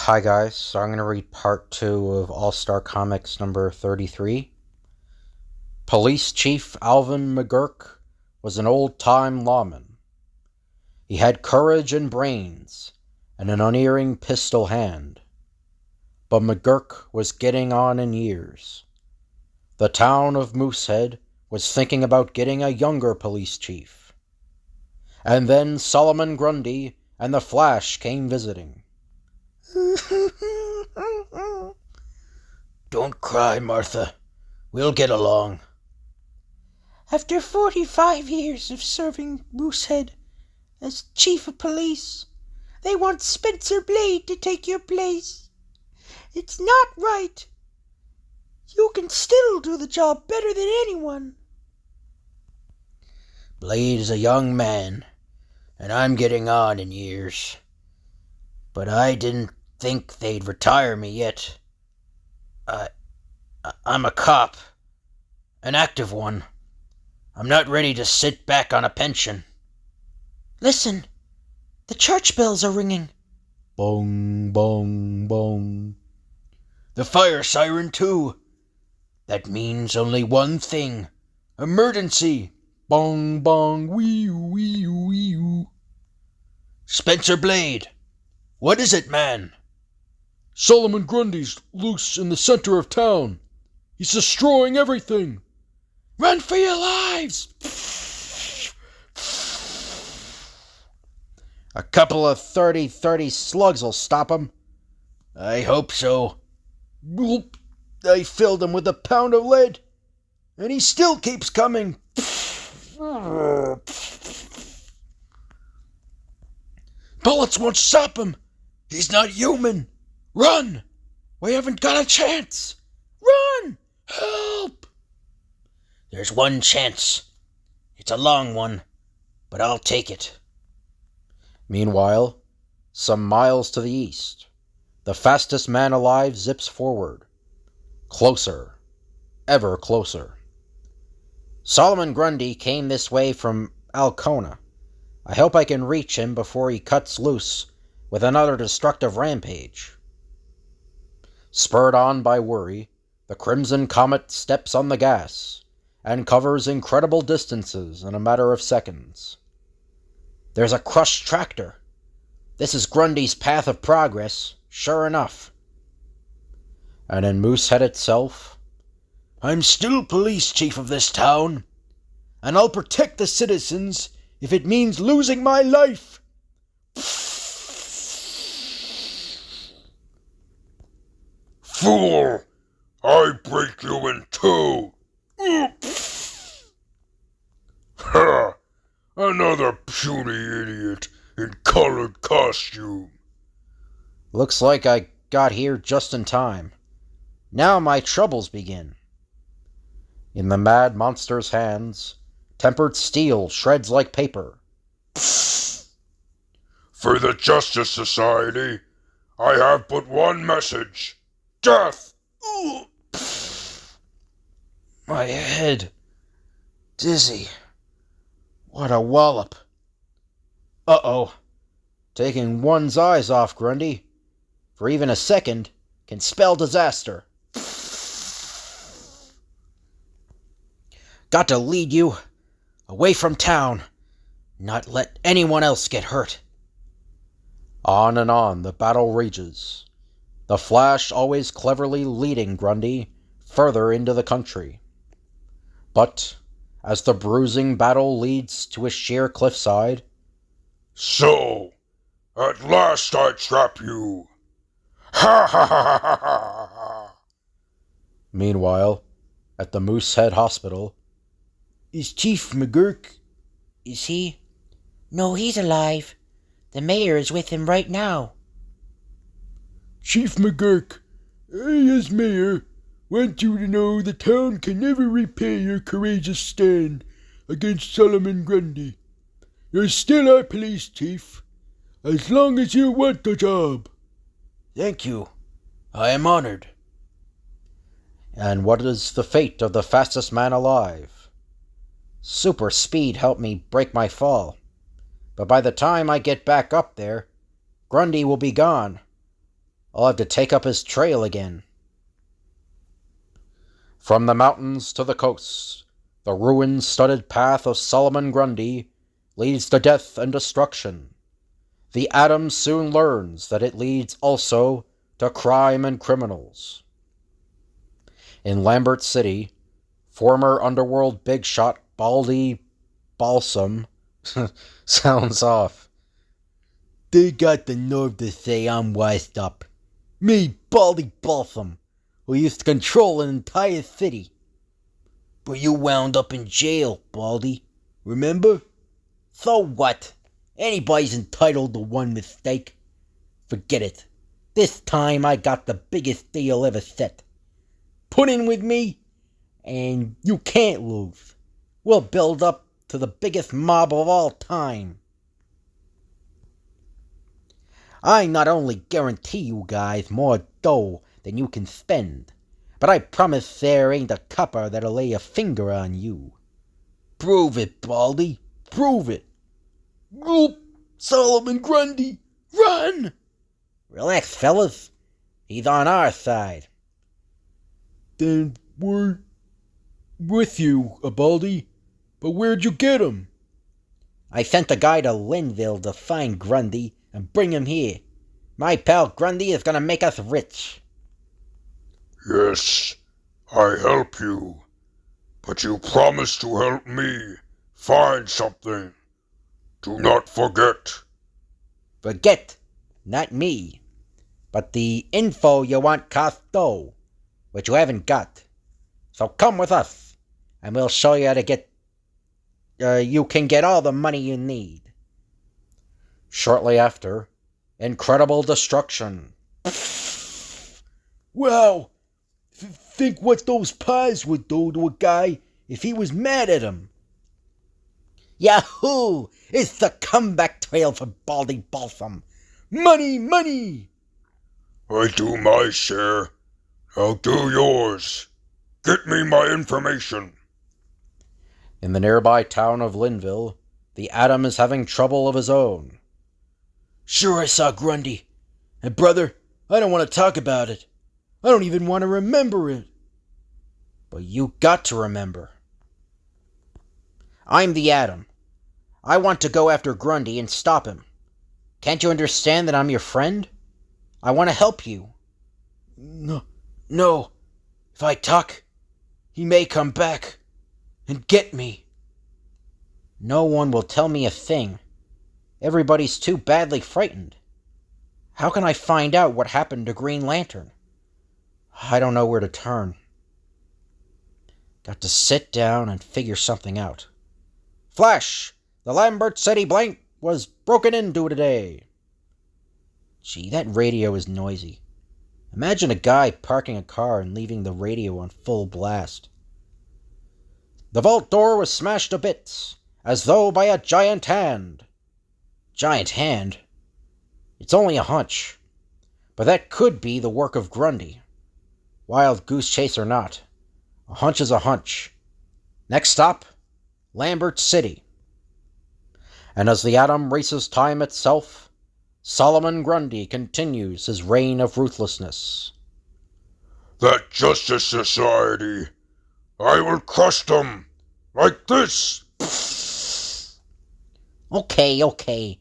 Hi guys, so I'm going to read part 2 of All-Star Comics number 33. Police Chief Alvin McGurk was an old-time lawman. He had courage and brains, and an unerring pistol hand. But McGurk was getting on in years. The town of Moosehead was thinking about getting a younger police chief. And then Solomon Grundy and the Flash came visiting. Don't cry, Martha. We'll get along. After 45 years of serving Moosehead as chief of police, they want Spencer Blade to take your place. It's not right. You can still do the job better than anyone. Blade is a young man, and I'm getting on in years. But I didn't think they'd retire me yet. I'm a cop. An active one. I'm not ready to sit back on a pension. Listen, the church bells are ringing. Bong, bong, bong. The fire siren, too. That means only one thing. Emergency. Bong, bong, wee-oo, wee-oo, wee-oo. Spencer Blade. What is it, man? Solomon Grundy's loose in the center of town. He's destroying everything. Run for your lives! A couple of 30-30 slugs will stop him. I hope so. I filled him with a pound of lead, and he still keeps coming. Bullets won't stop him. He's not human. Run! We haven't got a chance. Run! Help! There's one chance. It's a long one, but I'll take it. Meanwhile, some miles to the east, the fastest man alive zips forward. Closer. Ever closer. Solomon Grundy came this way from Alcona. I hope I can reach him before he cuts loose with another destructive rampage. Spurred on by worry, the Crimson Comet steps on the gas and covers incredible distances in a matter of seconds. There's a crushed tractor. This is Grundy's path of progress, sure enough. And in Moosehead itself, I'm still police chief of this town, and I'll protect the citizens if it means losing my life. Fool! I break you in two! Ha! Another puny idiot in colored costume. looks like I got here just in time. Now my troubles begin. In the mad monster's hands, tempered steel shreds like paper. For the Justice Society, I have but one message. Death! My head. Dizzy. What a wallop. Uh-oh. Taking one's eyes off Grundy, for even a second, can spell disaster. Got to lead you away from town, not let anyone else get hurt. On and on the battle rages, the Flash always cleverly leading Grundy further into the country. But as the bruising battle leads to a sheer cliffside, So, at last I trap you. Ha ha ha ha ha ha! meanwhile, at the Moosehead Hospital, Is Chief McGurk? Is he? No, he's alive. The mayor is with him right now. Chief McGurk, I, as mayor, want you to know the town can never repay your courageous stand against Solomon Grundy. You're still our police chief, as long as you want the job. Thank you. I am honored. and what is the fate of the fastest man alive? Super speed helped me break my fall, but by the time I get back up there, Grundy will be gone. I'll have to take up his trail again. From the mountains to the coast, the ruin-studded path of Solomon Grundy leads to death and destruction. The Atom soon learns that it leads also to crime and criminals. In Lambert City, former underworld big shot Baldy Balsam sounds off. They got the nerve to say I'm wised up. Me, Baldy Balsam, who used to control an entire city. But you wound up in jail, Baldy. Remember? So what? Anybody's entitled to one mistake. Forget it. This time I got the biggest deal ever set. Put in with me, and you can't lose. We'll build up to the biggest mob of all time. I not only guarantee you guys more dough than you can spend, but I promise there ain't a copper that'll lay a finger on you. Prove it, Baldy. Prove it. Gulp, Solomon Grundy, run! Relax, fellas. He's on our side. Then we're with you, Baldy. But where'd you get him? I sent a guy to Linville to find Grundy and bring him here. My pal Grundy is gonna make us rich. Yes, I help you. But you promise to help me find something. Do not forget. Forget, not me. But the info you want costs dough, which you haven't got. So come with us, and we'll show you how to get... you can get all the money you need. Shortly after, incredible destruction. Wow! Think what those pies would do to a guy if he was mad at him. Yahoo! It's the comeback trail for Baldy Balsam. Money, money! I do my share. Now do yours. Get me my information. In the nearby town of Linville, the Atom is having trouble of his own. Sure, I saw Grundy. And brother, I don't want to talk about it. I don't even want to remember it. But you got to remember. I'm the Atom. I want to go after Grundy and stop him. Can't you understand that I'm your friend? I want to help you. No. If I talk, he may come back and get me. No one will tell me a thing. Everybody's too badly frightened. How can I find out what happened to Green Lantern? I don't know where to turn. Got to sit down and figure something out. Flash! The Lambert City blank was broken into today. Gee, that radio is noisy. Imagine a guy parking a car and leaving the radio on full blast. The vault door was smashed to bits, as though by a giant hand. Giant hand? It's only a hunch. But that could be the work of Grundy. Wild goose chase or not, a hunch is a hunch. Next stop, Lambert City. And as the Atom races time itself, Solomon Grundy continues his reign of ruthlessness. That Justice Society, I will crush them like this. Okay.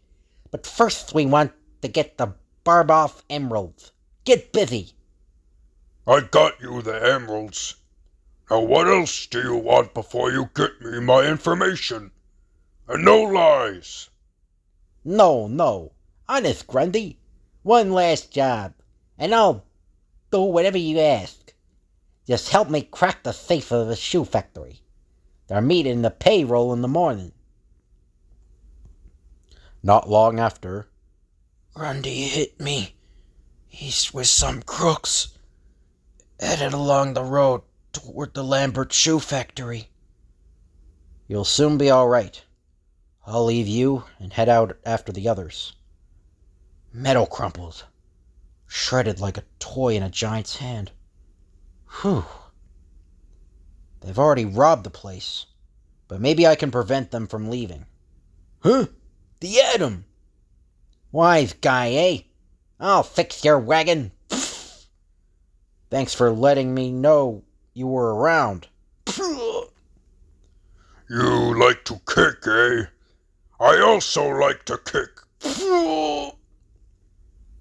But first we want to get the Barboff emeralds. Get busy. I got you the emeralds. Now what else do you want before you get me my information? And no lies. No. Honest, Grundy. One last job, and I'll do whatever you ask. Just help me crack the safe of the shoe factory. They're meeting the payroll in the morning. Not long after, Grundy hit me. He's with some crooks, headed along the road toward the Lambert shoe factory. You'll soon be all right. I'll leave you and head out after the others. Metal crumpled, shredded like a toy in a giant's hand. Whew. They've already robbed the place, but maybe I can prevent them from leaving. Huh? The Atom! Wise guy, eh? I'll fix your wagon, Thanks for letting me know you were around. You like to kick, eh? I also like to kick.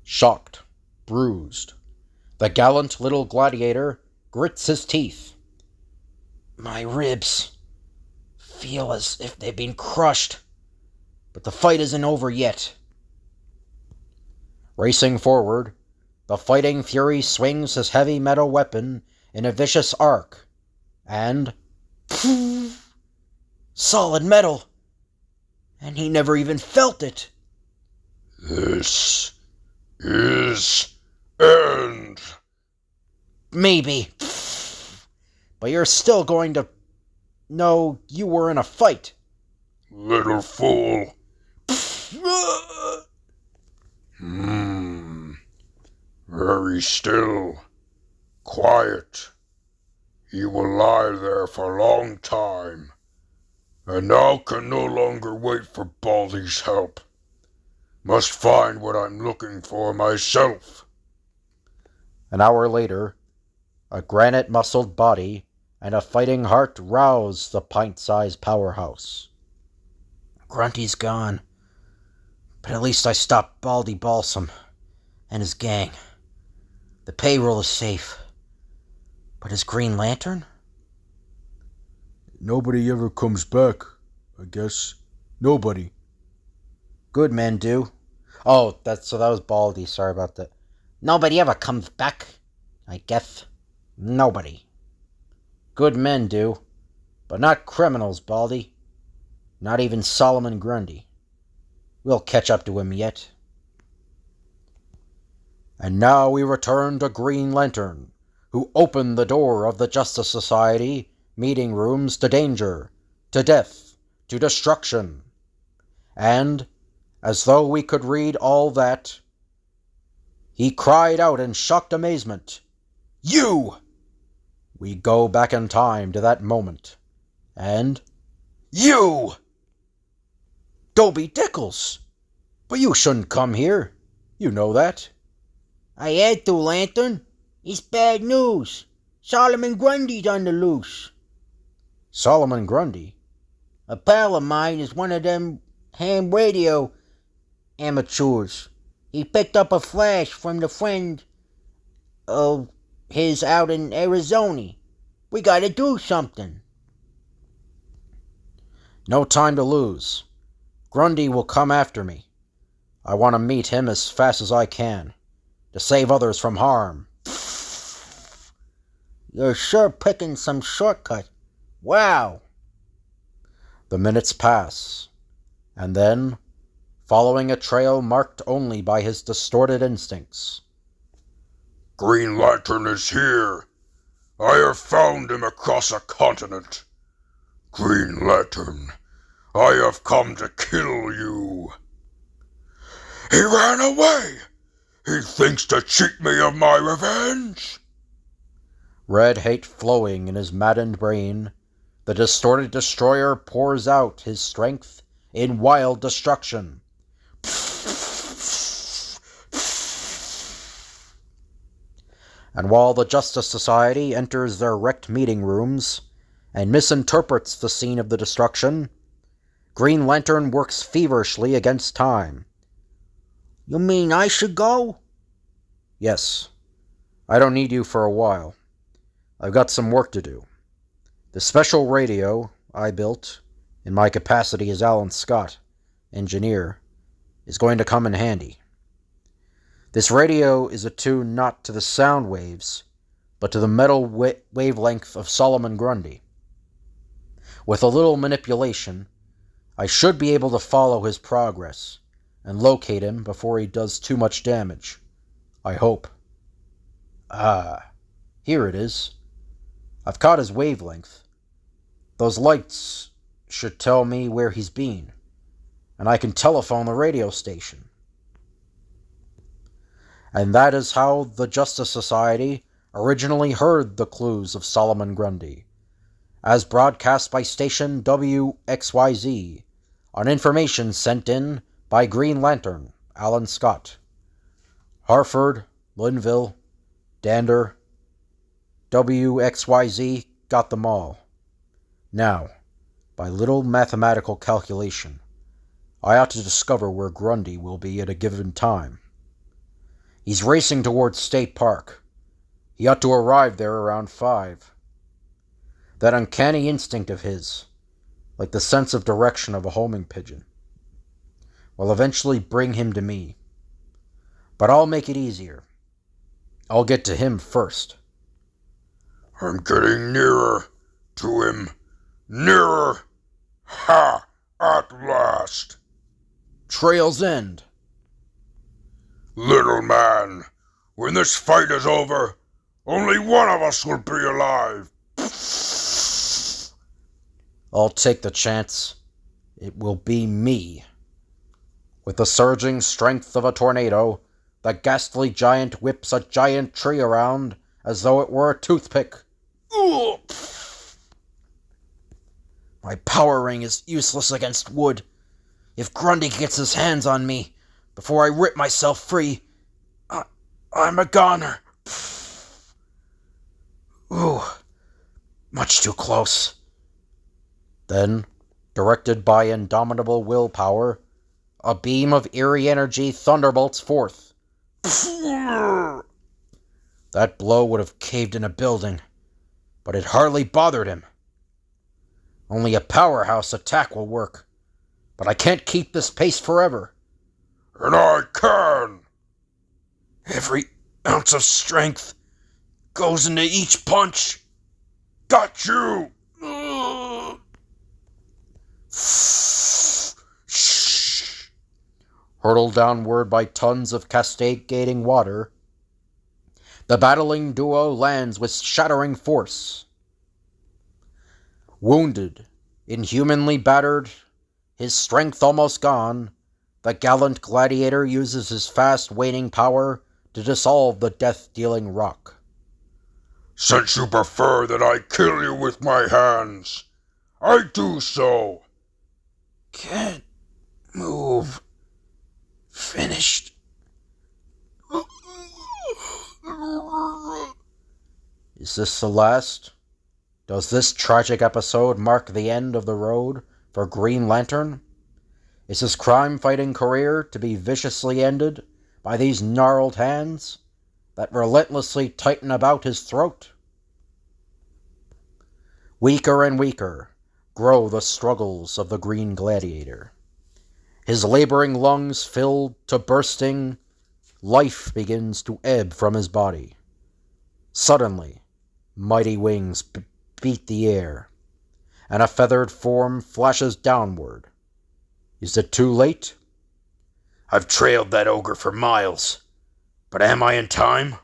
Shocked, bruised, the gallant little gladiator grits his teeth. My ribs feel as if they've been crushed, but the fight isn't over yet. Racing forward, the fighting fury swings his heavy metal weapon in a vicious arc, and solid metal, and he never even felt it. This is end. Maybe, but you're still going to know you were in a fight. Little fool. Very still. Quiet. He will lie there for a long time, and now can no longer wait for Baldy's help. Must find what I'm looking for myself. An hour later, a granite-muscled body and a fighting heart rouse the pint-sized powerhouse. Grunty's gone, but at least I stopped Baldy Balsam and his gang. The payroll is safe, but his Green Lantern? Nobody ever comes back, I guess. Nobody. Good men do. Oh, that was Baldy. Sorry about that. Nobody ever comes back, I guess. Nobody. Good men do, but not criminals, Baldy. Not even Solomon Grundy. We'll catch up to him yet. And now we return to Green Lantern, who opened the door of the Justice Society meeting rooms to danger, to death, to destruction. And, as though we could read all that, he cried out in shocked amazement, "You!" We go back in time to that moment, and you! Dobie Dickles! But you shouldn't come here. You know that. I had to, Lantern. It's bad news. Solomon Grundy's on the loose. Solomon Grundy? A pal of mine is one of them ham radio amateurs. He picked up a flash from the friend of his out in Arizona. We gotta do something. No time to lose. Grundy will come after me. I want to meet him as fast as I can, to save others from harm. You're sure picking some shortcut. Wow. The minutes pass, and then, following a trail marked only by his distorted instincts. Green Lantern is here. I have found him across a continent. Green Lantern, I have come to kill you. He ran away. He thinks to cheat me of my revenge. Red hate flowing in his maddened brain, the distorted destroyer pours out his strength in wild destruction. And while the Justice Society enters their wrecked meeting rooms and misinterprets the scene of the destruction, Green Lantern works feverishly against time. You mean I should go? Yes. I don't need you for a while. I've got some work to do. The special radio I built, in my capacity as Alan Scott, engineer, is going to come in handy. This radio is attuned not to the sound waves, but to the metal wavelength of Solomon Grundy. With a little manipulation, I should be able to follow his progress and locate him before he does too much damage. I hope. Ah, here it is. I've caught his wavelength. Those lights should tell me where he's been, and I can telephone the radio station. And that is how the Justice Society originally heard the clues of Solomon Grundy, as broadcast by station WXYZ, on information sent in by Green Lantern, Alan Scott. Harford, Linville, Dander, WXYZ got them all. Now, by little mathematical calculation, I ought to discover where Grundy will be at a given time. He's racing towards State Park. He ought to arrive there around 5. That uncanny instinct of his, like the sense of direction of a homing pigeon, will eventually bring him to me. But I'll make it easier. I'll get to him first. I'm getting nearer to him. Nearer! Ha! At last! Trail's End. Little man, when this fight is over, only one of us will be alive. I'll take the chance. It will be me. With the surging strength of a tornado, the ghastly giant whips a giant tree around as though it were a toothpick. My power ring is useless against wood. If Grundy gets his hands on me before I rip myself free, I'm a goner. Ooh, much too close. Then, directed by indomitable willpower, a beam of eerie energy thunderbolts forth. That blow would have caved in a building, but it hardly bothered him. Only a powerhouse attack will work, but I can't keep this pace forever. And I can! Every ounce of strength goes into each punch. Got you! Hurtled downward by tons of cascading water, the battling duo lands with shattering force. Wounded, inhumanly battered, his strength almost gone, the gallant gladiator uses his fast waning power to dissolve the death-dealing rock. Since you prefer that I kill you with my hands, I do so. Can't move. Finished. Is this the last? Does this tragic episode mark the end of the road for Green Lantern? Is his crime-fighting career to be viciously ended by these gnarled hands that relentlessly tighten about his throat? Weaker and weaker grow the struggles of the Green Gladiator. His laboring lungs filled to bursting, life begins to ebb from his body. Suddenly, mighty wings beat the air, and a feathered form flashes downward. Is it too late? I've trailed that ogre for miles, but am I in time?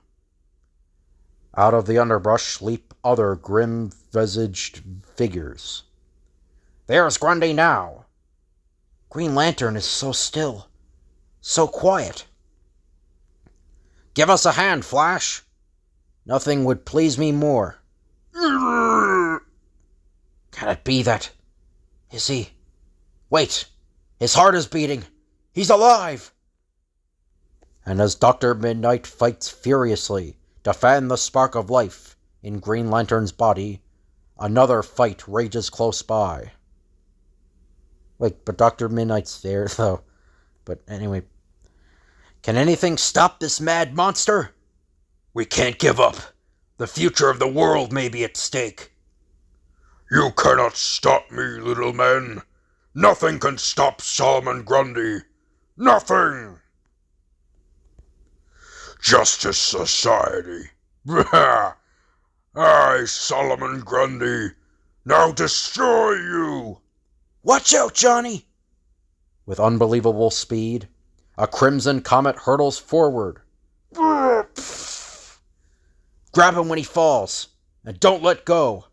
Out of the underbrush leap other grim-visaged figures. There's Grundy now. Green Lantern is so still, so quiet. Give us a hand, Flash. Nothing would please me more. Can it be that? Is he? Wait, his heart is beating. He's alive. And as Dr. Midnight fights furiously to fan the spark of life in Green Lantern's body, another fight rages close by. Wait, but Dr. Midnight's there, though. But anyway. Can anything stop this mad monster? We can't give up. The future of the world may be at stake. You cannot stop me, little men. Nothing can stop Solomon Grundy. Nothing! Justice Society. I, Solomon Grundy, now destroy you! Watch out, Johnny! With unbelievable speed, a crimson comet hurtles forward. Grab him when he falls, and don't let go.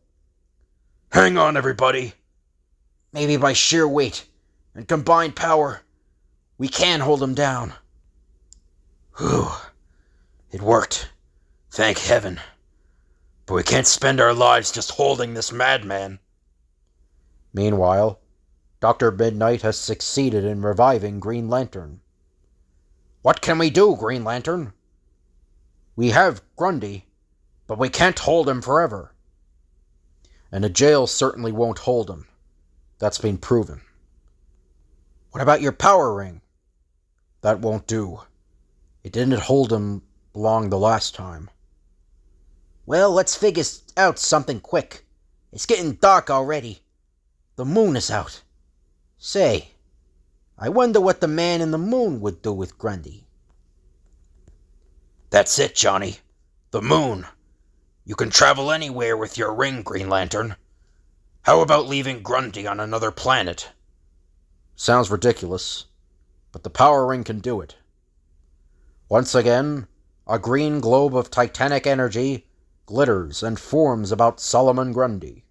Hang on, everybody. Maybe by sheer weight and combined power, we can hold him down. Whew. It worked. Thank heaven. But we can't spend our lives just holding this madman. Meanwhile, Dr. Midnight has succeeded in reviving Green Lantern. What can we do, Green Lantern? We have Grundy, But we can't hold him forever. And a jail certainly won't hold him. That's been proven. What about your power ring? That won't do. It didn't hold him long the last time. Well, let's figure out something quick. It's getting dark already. The moon is out. Say, I wonder what the man in the moon would do with Grundy. That's it, Johnny. The moon. You can travel anywhere with your ring, Green Lantern. How about leaving Grundy on another planet? Sounds ridiculous, but the power ring can do it. Once again, a green globe of titanic energy glitters and forms about Solomon Grundy.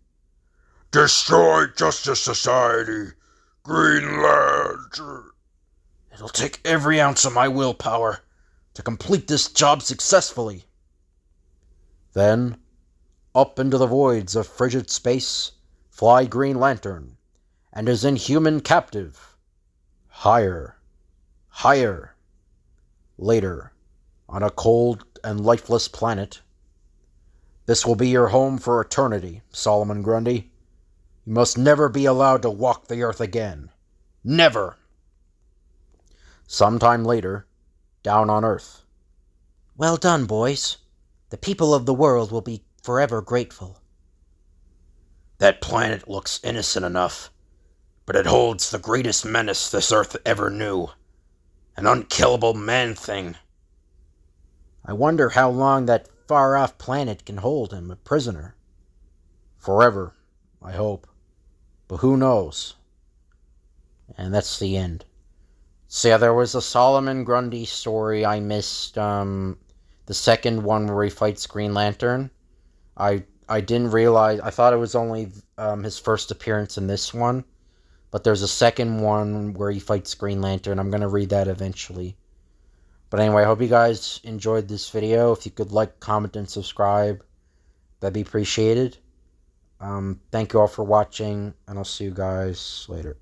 Destroy Justice Society, Green Lantern. It'll take every ounce of my willpower to complete this job successfully. Then, up into the voids of frigid space, fly Green Lantern and his inhuman captive. Higher, higher. Later, on a cold and lifeless planet. This will be your home for eternity, Solomon Grundy. You must never be allowed to walk the earth again. Never! Sometime later, down on Earth. Well done, boys. The people of the world will be forever grateful. That planet looks innocent enough, but it holds the greatest menace this Earth ever knew. An unkillable man-thing. I wonder how long that far-off planet can hold him a prisoner. Forever, I hope. But who knows? And that's the end. So yeah, there was a Solomon Grundy story I missed. The second one where he fights Green Lantern. I didn't realize. I thought it was only his first appearance in this one. But there's a second one where he fights Green Lantern. I'm going to read that eventually. But anyway, I hope you guys enjoyed this video. If you could like, comment, and subscribe, that'd be appreciated. Thank you all for watching, and I'll see you guys later.